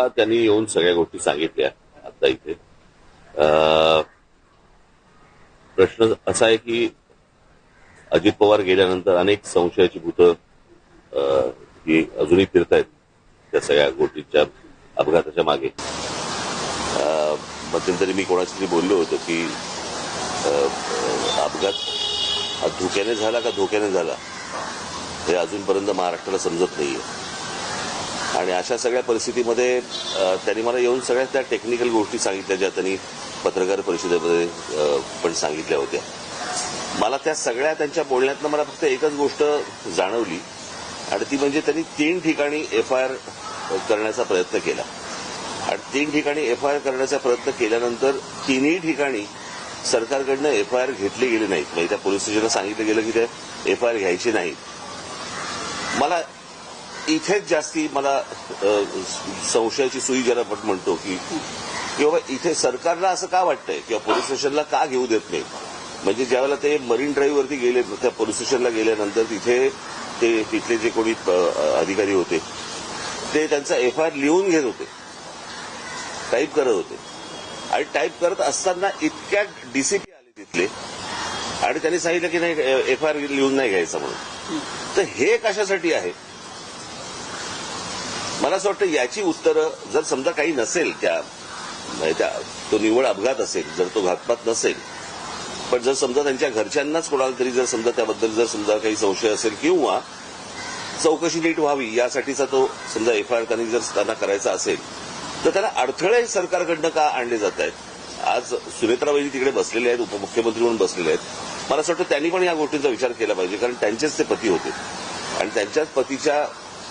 मला त्यांनी येऊन सगळ्या गोष्टी सांगितल्या आता इथे. प्रश्न असा आहे की अजित पवार गेल्यानंतर अनेक संशयाची भूतं ही अजूनही फिरतायत त्या सगळ्या गोष्टीच्या अपघाताच्या मागे. मध्यंतरी मी कोणाशी तरी बोललो होतो की अपघात हा धोक्याने झाला का धोक्याने झाला हे अजूनपर्यंत महाराष्ट्राला समजत नाहीये. आणि अशा सगळ्या परिस्थितीमध्ये त्यांनी मला येऊन सगळ्या त्या टेक्निकल गोष्टी सांगितल्या ज्या त्यांनी पत्रकार परिषदेमध्ये पण सांगितल्या होत्या. मला त्या सगळ्या त्यांच्या बोलण्यातनं मला फक्त एकच गोष्ट जाणवली आणि ती म्हणजे त्यांनी 3 ठिकाणी एफआयआर करण्याचा प्रयत्न केला आणि 3 ठिकाणी एफआयआर करण्याचा प्रयत्न केल्यानंतर 3ही ठिकाणी सरकारकडनं एफआयआर घेतले गेले नाहीत. म्हणजे त्या पोलीस स्टेशनला सांगितलं गेलं की ते एफआयआर घ्यायची नाही. मला इथेच जास्ती मला संशयाची सुई ज्याला आपण म्हणतो की बाबा इथे सरकारला असं का वाटतंय किंवा पोलीस स्टेशनला का घेऊ देत नाही. म्हणजे ज्यावेळेला ते मरीन ड्राईव्हवरती गेले त्या पोलीस स्टेशनला गेल्यानंतर तिथे तिथले जे कोणी अधिकारी होते ते त्यांचा एफआयआर लिहून घेत होते, टाईप करत होते आणि टाईप करत असताना इतक्या डीसीपी आले तिथले आणि त्यांनी सांगितलं की नाही एफआयआर लिहून नाही घ्यायचा म्हणून. तर हे कशासाठी आहे मला असं वाटतं याची उत्तरं जर समजा काही नसेल तो निव्वळ अपघात असेल, जर तो घातपात नसेल, पण जर समजा त्यांच्या घरच्यांनाच कोणाला तरी जर समजा त्याबद्दल जर समजा काही संशय असेल किंवा चौकशी नीट व्हावी यासाठीचा तो समजा एफआयआर त्यांनी जर त्यांना करायचा असेल तर त्याला अडथळे सरकारकडनं का आणले जात आहेत. आज सुनेत्राबाई तिकडे बसलेले आहेत, उपमुख्यमंत्री म्हणून बसलेले आहेत. मला असं वाटतं त्यांनी पण या गोष्टींचा विचार केला पाहिजे कारण त्यांचेच ते पती होते आणि त्यांच्याच पतीच्या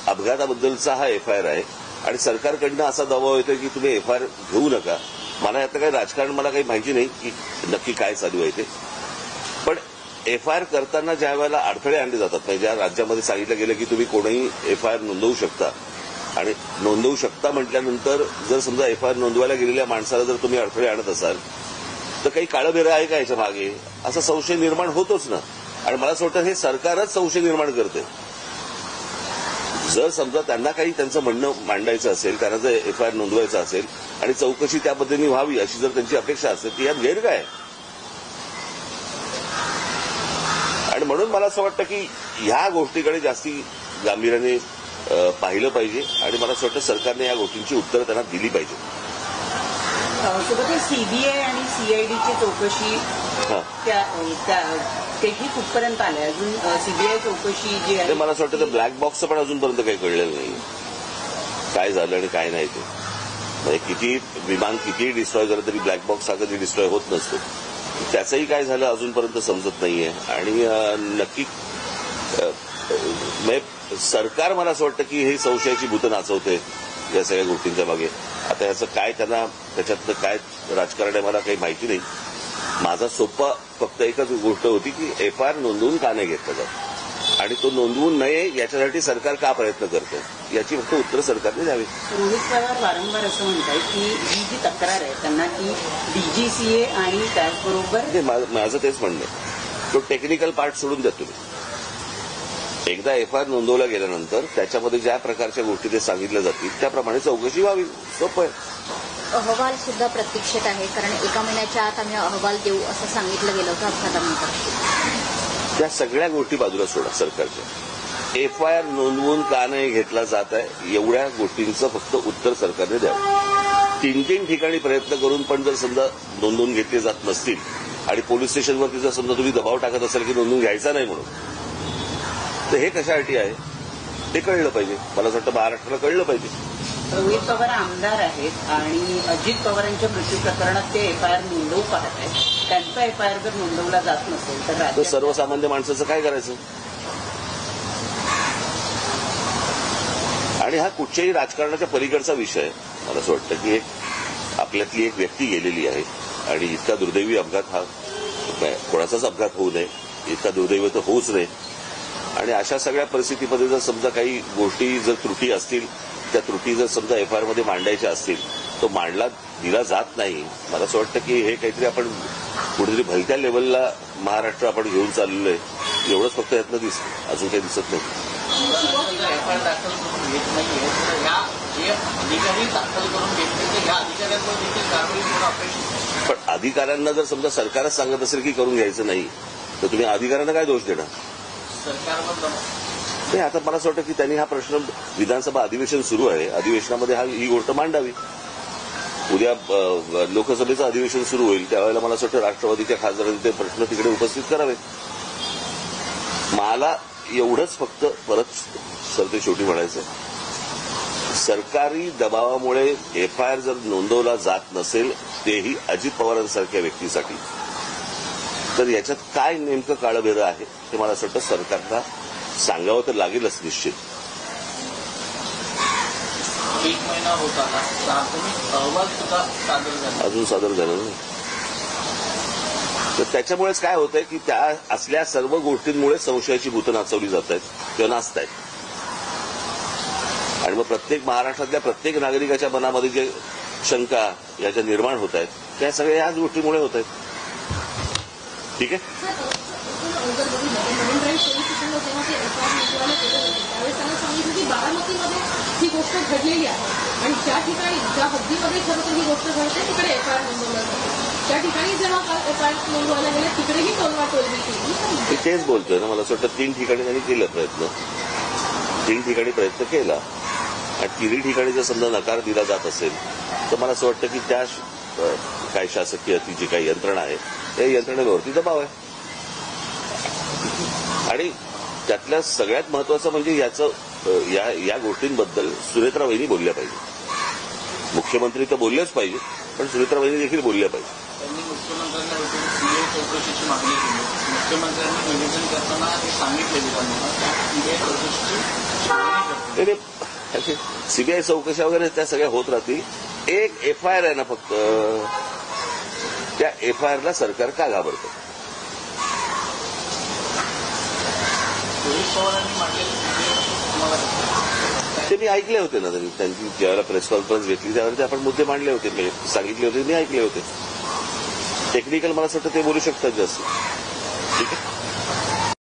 अपघाताबद्दलचा हा एफआयआर आहे आणि सरकारकडनं असा दबाव येतो की तुम्ही एफआयआर घेऊ नका. मला यातलं काही राजकारण मला काही माहिती नाही की नक्की काय चालू आहे ते, पण एफआयआर करताना ज्या वेळेला अडथळे आणले जातात म्हणजे ज्या राज्यामध्ये सांगितलं गेलं की तुम्ही कोणीही एफआयआर नोंदवू शकता आणि नोंदवू शकता म्हटल्यानंतर जर समजा एफआयआर नोंदवायला गेलेल्या माणसाला जर तुम्ही अडथळे आणत असाल तर काही काळबेरं आहे का याच्या मागे असा संशय निर्माण होतोच ना. आणि मला असं वाटतं हे सरकारच संशय निर्माण करते. जर समजा त्यांना काही त्यांचं म्हणणं मांडायचं असेल, त्यांना जर एफआयआर नोंदवायचं असेल आणि चौकशी त्या पद्धतीने व्हावी अशी जर त्यांची अपेक्षा असेल ती यात गैर काय. आणि म्हणून मला असं वाटतं की ह्या गोष्टीकडे जास्ती गांभीर्याने पाहिलं पाहिजे आणि मला असं वाटतं सरकारने या गोष्टींची उत्तरं त्यांना दिली पाहिजे. सोबतच सीबीआय आणि सीआयडीची चौकशी तेही कुठपर्यंत आले अजून सीबीआय चौकशी जी आहे मला असं वाटतं तर ब्लॅक बॉक्सचं पण अजूनपर्यंत काही कळलेलं नाही काय झालं आणि काय नाही ते. म्हणजे किती विमान कितीही डिस्ट्रॉय झालं तरी ब्लॅक बॉक्स हा कधी डिस्ट्रॉय होत नसतो. त्याचंही काय झालं अजूनपर्यंत समजत नाहीये आणि नक्की सरकार मला असं वाटतं की हे संशयाची भूतं नाचवते या सगळ्या गोष्टींच्या मागे. आता याचं काय त्यांना त्याच्यातलं काय राजकारण आहे मला काही माहिती नाही. माझा सोप्पा फक्त एकच गोष्ट होती की एफआयआर नोंदवून का नाही घेतला जात आणि तो नोंदवून नये याच्यासाठी सरकार का प्रयत्न करतं याची फक्त उत्तर सरकारने द्यावी. रोहित पवार वारंवार असं म्हणतात की ही जी तक्रार आहे त्यांना ती डीजीसीए आणि त्याचबरोबर माझं तेच म्हणणं आहे तो टेक्निकल पार्ट सोडून द्या तुम्ही. एकदा एफआयआर नोंदवला गेल्यानंतर त्याच्यामध्ये ज्या प्रकारच्या गोष्टी ते सांगितल्या जातील त्याप्रमाणे चौकशी व्हावी. सोपं आहे. अहवाल सुद्धा प्रतीक्षेत आहे कारण 1 महिन्याच्या आत आम्ही अहवाल देऊ असं सांगितलं गेलं होतं अपघातानंतर. त्या सगळ्या गोष्टी बाजूला सोडा सरकारच्या. एफआयआर नोंदवून का नाही घेतला जात आहे एवढ्या गोष्टींचं फक्त उत्तर सरकारने द्यावं. 3 ठिकाणी प्रयत्न करून पण जर समजा नोंदवून घेतले जात नसतील आणि पोलीस स्टेशनवरती जर समजा तुम्ही दबाव टाकत असाल की नोंदवून घ्यायचा नाही म्हणून तर हे कशासाठी आहे ते कळलं पाहिजे. मला असं वाटतं महाराष्ट्राला कळलं पाहिजे. रोहित पवार आमदार आहेत आणि अजित पवारांच्या मृत्यू प्रकरणात ते एफआयआर नोंदवू पाहत आहेत. त्यांचा एफआयआर जर नोंदवला जात नसेल तर सर्वसामान्य माणसाचं काय करायचं. आणि हा कुठच्याही राजकारणाच्या पलीकडचा विषय आहे. मला असं वाटतं की आपल्यातली एक व्यक्ती गेलेली आहे आणि इतका दुर्दैवी अपघात हा कोणाचाच अपघात होऊ नये इतका दुर्दैवी तर होऊच नये. आणि अशा सगळ्या परिस्थितीमध्ये जर समजा काही गोष्टी जर त्रुटी असतील त्या त्रुटी जर समजा एफआयआरमध्ये मांडायच्या असतील तो मांडला दिला जात नाही. मला असं वाटतं की हे काहीतरी आपण कुठेतरी भलत्या लेवलला महाराष्ट्र आपण घेऊन चाललेलो आहे एवढंच फक्त यातनं अजून काही दिसत नाही. जे अधिकारी दाखल करून घेतले ते ह्या अधिकाऱ्यांवर देखील कारवाई होणं अपेक्षित आहे. पण अधिकाऱ्यांना जर समजा सरकारच सांगत असेल की करून घ्यायचं नाही तर तुम्ही अधिकाऱ्यांना काय दोष देणार? सरकारवर दबाव. नाही, आता मला असं वाटतं की त्यांनी हा प्रश्न विधानसभा अधिवेशन सुरू आहे, अधिवेशनामध्ये ही गोष्ट मांडावी. उद्या लोकसभेचं अधिवेशन सुरू होईल त्यावेळेला मला असं वाटतं राष्ट्रवादीच्या खासदारांनी ते प्रश्न तिकडे उपस्थित करावे. मला एवढंच फक्त परत सरते शेवटी म्हणायचं, सरकारी दबावामुळे एफआयआर जर नोंदवला जात नसेल तेही अजित पवारांसारख्या व्यक्तीसाठी, तर याच्यात काय नेमकं काळभेद आहे ते मला असं वाटतं सरकारला सांगावं तर लागेलच निश्चित. 1 महिना होत आला, प्राथमिक अहवाल सुद्धा सादर झाला. अजून सादर झालं नाही. तर त्याच्यामुळेच काय होतंय की त्या असल्या सर्व गोष्टींमुळे संशयाची भूतं नाचवली जात आहेत किंवा नाचत आहेत. आणि मग प्रत्येक महाराष्ट्रातल्या प्रत्येक नागरिकाच्या मनामध्ये जे शंका या ज्या निर्माण होत आहेत त्या सगळ्या याच गोष्टीमुळे होत आहेत. ठीक आहे. त्यावेळेस त्यांना सांगितलं की बारामतीमध्ये ही गोष्ट घडलेली आहे आणि ज्या ठिकाणी ज्या हद्दीमध्ये खरं तर ही गोष्ट घडते तिकडे एफआयआर नोंदवला जातो. त्या ठिकाणी जेव्हा एफआयआर नोंदवायला गेले तिकडेही टोलवाटोलवी केली. मी तेच बोलतोय ना, मला असं वाटतं 3 ठिकाणी त्यांनी केलं प्रयत्न, 3 ठिकाणी प्रयत्न केला आणि 3 ठिकाणी जर समजा नकार दिला जात असेल तर मला असं वाटतं की त्या काय शासकीय ती जी काही यंत्रणा आहे त्या यंत्रणेवरती दबाव आहे. आणि त्यातल्या सगळ्यात महत्वाचं म्हणजे या गोष्टींबद्दल सुनेत्रा वहिनी बोलल्या पाहिजे. मुख्यमंत्री तर बोललेच पाहिजे पण सुनेत्रा वहिनी देखील बोलल्या पाहिजे. त्यांनी मुख्यमंत्र्यांना भेटून सीबीआय चौकशीची मागणी केली. मुख्यमंत्र्यांनी निवेदन करताना हे सांगितले विधानसभेत सीबीआय चौकशीची मागणी करतो. सीबीआय चौकशा वगैरे त्या सगळ्या होत राहतील. एक एफआयआर आहे ना फक्त, त्या एफआयआरला सरकार का घाबरतं? रोहित पवारांनी मांडलेले तुम्हाला ते मी ऐकले होते ना, त्यांची ज्यावेळेला प्रेस कॉन्फरन्स घेतली त्यावेळेला ते आपण मुद्दे मांडले होते, मी सांगितले होते, मी ऐकले होते. टेक्निकल मला असं वाटतं ते बोलू शकतात जास्त. ठीक आहे.